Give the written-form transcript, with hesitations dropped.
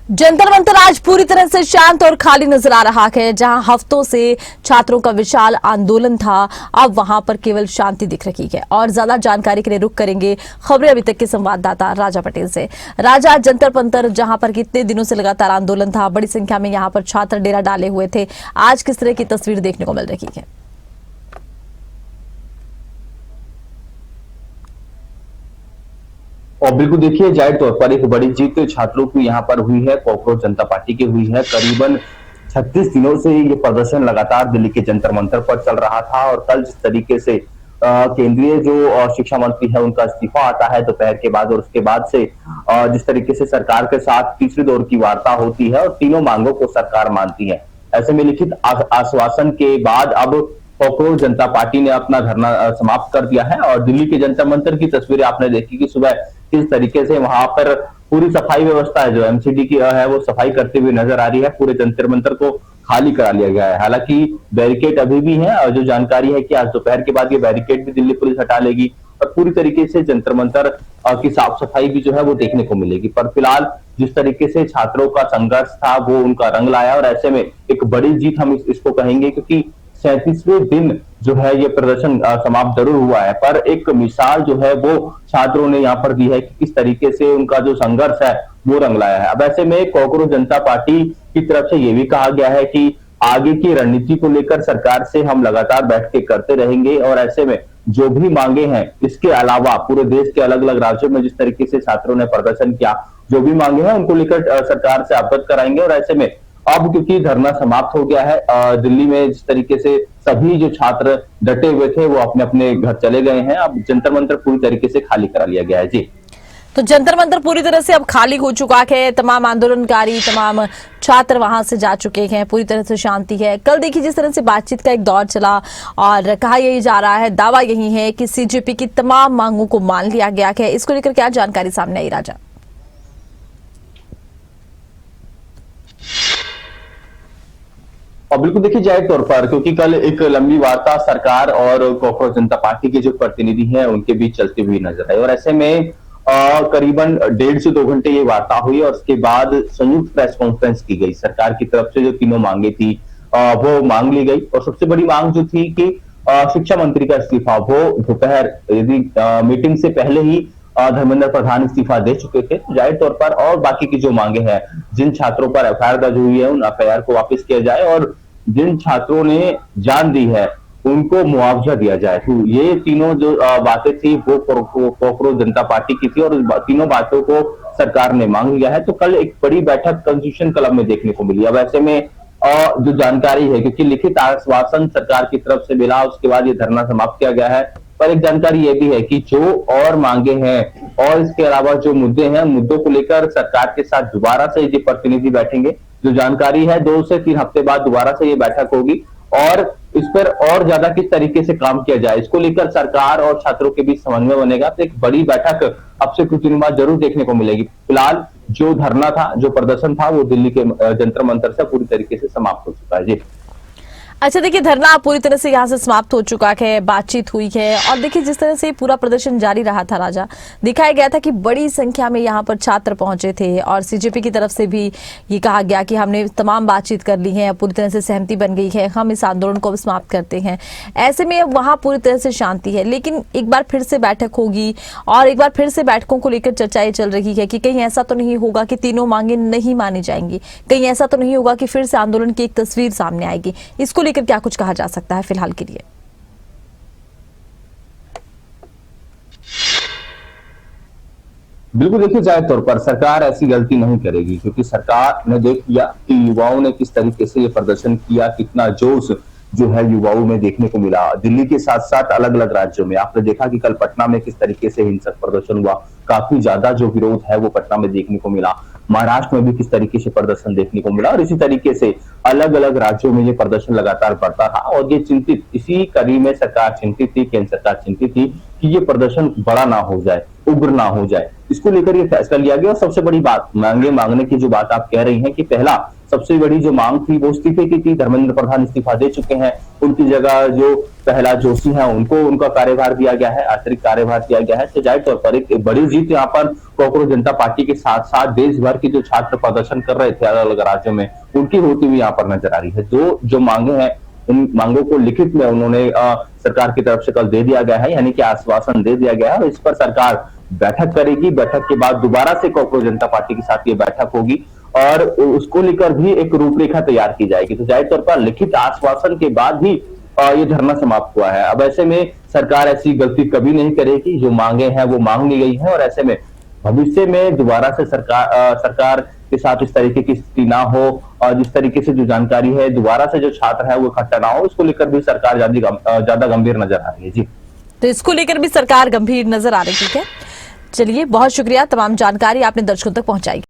जंतर मंतर आज पूरी तरह से शांत और खाली नजर आ रहा है। जहां हफ्तों से छात्रों का विशाल आंदोलन था, अब वहां पर केवल शांति दिख रही है। और ज्यादा जानकारी के लिए रुख करेंगे खबरें अभी तक के संवाददाता राजा पटेल से। राजा, जंतर मंतर जहां पर कितने दिनों से लगातार आंदोलन था, बड़ी संख्या में यहां पर छात्र डेरा डाले हुए थे, आज किस तरह की तस्वीर देखने को मिल रही है? और बिल्कुल देखिए, जाहिर तौर पर एक बड़ी जीत छात्रों की यहाँ पर हुई है, कॉकरोच जनता पार्टी की हुई है। करीबन 36 दिनों से ये प्रदर्शन लगातार दिल्ली के जंतर मंतर पर चल रहा था और कल जिस तरीके से केंद्रीय जो शिक्षा मंत्री है उनका इस्तीफा आता है दोपहर के बाद, और उसके बाद से जिस तरीके से सरकार के साथ तीसरे दौर की वार्ता होती है और तीनों मांगों को सरकार मानती है, ऐसे में लिखित आश्वासन के बाद अब कॉकरोच जनता पार्टी ने अपना धरना समाप्त कर दिया है। और दिल्ली के जंतर मंतर की तस्वीरें आपने देखी कि सुबह किस तरीके से वहां पर पूरी सफाई व्यवस्था है जो एमसीडी की है वो सफाई करते हुए नजर आ रही है। पूरे जंतर मंतर को खाली करा लिया गया है। हालांकि बैरिकेड अभी भी है और जो जानकारी है कि आज दोपहर के बाद ये बैरिकेड भी दिल्ली पुलिस हटा लेगी और पूरी तरीके से जंतर मंतर की साफ सफाई भी जो है वो देखने को मिलेगी। पर फिलहाल जिस तरीके से छात्रों का संघर्ष था वो उनका रंग लाया और ऐसे में एक बड़ी जीत हम इसको कहेंगे, क्योंकि 37वें दिन जो है ये प्रदर्शन समाप्त जरूर हुआ है, पर एक मिसाल जो है वो छात्रों ने यहाँ पर दी है कि किस तरीके से उनका जो संघर्ष है वो रंग लाया है। अब ऐसे में कॉकरोच जनता पार्टी की तरफ से ये भी कहा गया है कि आगे की रणनीति को लेकर सरकार से हम लगातार बैठ के करते रहेंगे और ऐसे में जो भी मांगे हैं, इसके अलावा पूरे देश के अलग अलग राज्यों में जिस तरीके से छात्रों ने प्रदर्शन किया, जो भी मांगे हैं उनको लेकर सरकार से अवगत कराएंगे। और ऐसे में अब क्योंकि धरना समाप्त हो गया है दिल्ली में, जिस तरीके से सभी जो छात्र डटे हुए थे वो अपने अपने घर चले गए हैं। अब जंतर मंतर पूरी तरीके से खाली करा लिया गया है। जी, तो जंतर मंतर पूरी तरह से अब खाली हो चुका है, तमाम आंदोलनकारी, तमाम छात्र वहां से जा चुके हैं, पूरी तरह से शांति है। कल देखिए जिस तरह से बातचीत का एक दौर चला और कहा यही जा रहा है, दावा यही है कि सीजेपी की तमाम मांगों को मान लिया गया है। इसको लेकर क्या जानकारी सामने आई राजा? और बिल्कुल देखिए, जाहिर तौर पर क्योंकि कल एक लंबी वार्ता सरकार और कॉकरोच जनता पार्टी के जो प्रतिनिधि हैं उनके बीच चलती हुई नजर आई और ऐसे में करीबन 1.5 से 2 घंटे ये वार्ता हुई और उसके बाद संयुक्त प्रेस कॉन्फ्रेंस की गई। सरकार की तरफ से जो तीनों मांगे थी वो मांग ली गई और सबसे बड़ी मांग जो थी कि शिक्षा मंत्री का इस्तीफा, वो दोपहर यदि मीटिंग से पहले ही धर्मेंद्र प्रधान इस्तीफा दे चुके थे, तो जाहिर तौर पर और बाकी की जो मांगे हैं, जिन छात्रों पर एफआईआर दर्ज हुई है उन एफआईआर को वापस किया जाए और जिन छात्रों ने जान दी है उनको मुआवजा दिया जाए। तो ये तीनों जो बातें थी वो कॉकरोच जनता पार्टी की थी और तीनों बातों को सरकार ने मांग लिया है। तो कल एक बड़ी बैठक कॉन्स्टिट्यूशन क्लब में देखने को मिली। अब ऐसे में जो जानकारी है, क्योंकि लिखित आश्वासन सरकार की तरफ से मिला उसके बाद ये धरना समाप्त किया गया है, पर एक जानकारी ये भी है कि जो और मांगे हैं और इसके अलावा जो मुद्दे हैं, मुद्दों को लेकर सरकार के साथ दोबारा से ये प्रतिनिधि बैठेंगे। जो जानकारी है 2 से 3 हफ्ते बाद दोबारा से ये बैठक होगी और इस पर और ज्यादा किस तरीके से काम किया जाए इसको लेकर सरकार और छात्रों के बीच समन्वय बनेगा। तो एक बड़ी बैठक अब से कुछ दिनों बाद जरूर देखने को मिलेगी। फिलहाल जो धरना था, जो प्रदर्शन था, वो दिल्ली के जंतर मंतर से पूरी तरीके से समाप्त हो चुका है। जी, अच्छा, देखिए धरना पूरी तरह से यहाँ से समाप्त हो चुका है, बातचीत हुई है और देखिए जिस तरह से पूरा प्रदर्शन जारी रहा था राजा, दिखाया गया था कि बड़ी संख्या में यहाँ पर छात्र पहुंचे थे और सीजेपी की तरफ से भी ये कहा गया कि हमने तमाम बातचीत कर ली है, पूरी तरह से सहमति बन गई है, हम इस आंदोलन को समाप्त करते हैं। ऐसे में अब वहाँ पूरी तरह से शांति है, लेकिन एक बार फिर से बैठक होगी और एक बार फिर से बैठकों को लेकर चर्चाएं चल रही है कि कहीं ऐसा तो नहीं होगा कि तीनों मांगे नहीं मानी जाएंगी, कहीं ऐसा तो नहीं होगा कि फिर से आंदोलन की एक तस्वीर सामने आएगी। इसको लेकर क्या कुछ कहा जा सकता है फिलहाल के लिए? बिल्कुल देखिए, जाहिर तौर पर सरकार ऐसी गलती नहीं करेगी, क्योंकि सरकार ने देख लिया कि युवाओं ने किस तरीके से ये प्रदर्शन किया, कितना जोश जो है युवाओं में देखने को मिला। दिल्ली के साथ साथ अलग अलग राज्यों में आपने देखा कि कल पटना में किस तरीके से हिंसक प्रदर्शन हुआ, काफी ज्यादा जो विरोध है वो पटना में देखने को मिला। महाराष्ट्र में भी किस तरीके से प्रदर्शन देखने को मिला और इसी तरीके से अलग अलग राज्यों में ये प्रदर्शन लगातार बढ़ता रहा और ये चिंतित, इसी कड़ी में सरकार चिंतित थी, केंद्र सरकार चिंतित थी कि ये प्रदर्शन बड़ा ना हो जाए, उग्र ना हो जाए। इसको लेकर ये फैसला लिया गया और सबसे बड़ी बात मांगने की जो बात आप कह रही हैं कि पहला सबसे बड़ी जो मांग थी वो इस्तीफे की थी। धर्मेंद्र प्रधान इस्तीफा दे चुके हैं, उनकी जगह जो प्रहलाद जोशी है उनको उनका कार्यभार दिया गया है, अतिरिक्त कार्यभार दिया गया है। तो जाहिर तौर पर एक बड़ी जीत यहाँ पर कॉकरोच जनता पार्टी के साथ साथ देश भर के जो छात्र प्रदर्शन कर रहे थे अलग अलग राज्यों में, उनकी होती हुई यहाँ पर नजर आ रही है। जो मांगे हैं उन मांगों को लिखित में उन्होंने सरकार की तरफ से कल दे दिया गया है, यानी कि आश्वासन दे दिया गया है। और इस पर सरकार बैठक करेगी। बैठक के बाद दोबारा से कॉकरोच जनता पार्टी के साथ ये बैठक होगी और उसको लेकर भी एक रूपरेखा तैयार की जाएगी। तो जाहिर तौर पर लिखित आश्वासन के बाद ही ये धरना समाप्त हुआ है। अब ऐसे में सरकार ऐसी गलती कभी नहीं करेगी। जो मांगे हैं वो मांग ली गई है और ऐसे में भविष्य में दोबारा से सरकार के साथ इस तरीके की स्थिति ना हो और जिस तरीके से जो जानकारी है दोबारा से जो छात्र है वो इकट्ठा ना हो, उसको लेकर भी सरकार ज्यादा गंभीर नजर आ रही है। जी, तो इसको लेकर भी सरकार गंभीर नजर आ रही है। चलिए, बहुत शुक्रिया, तमाम जानकारी आपने दर्शकों तक पहुंचाई।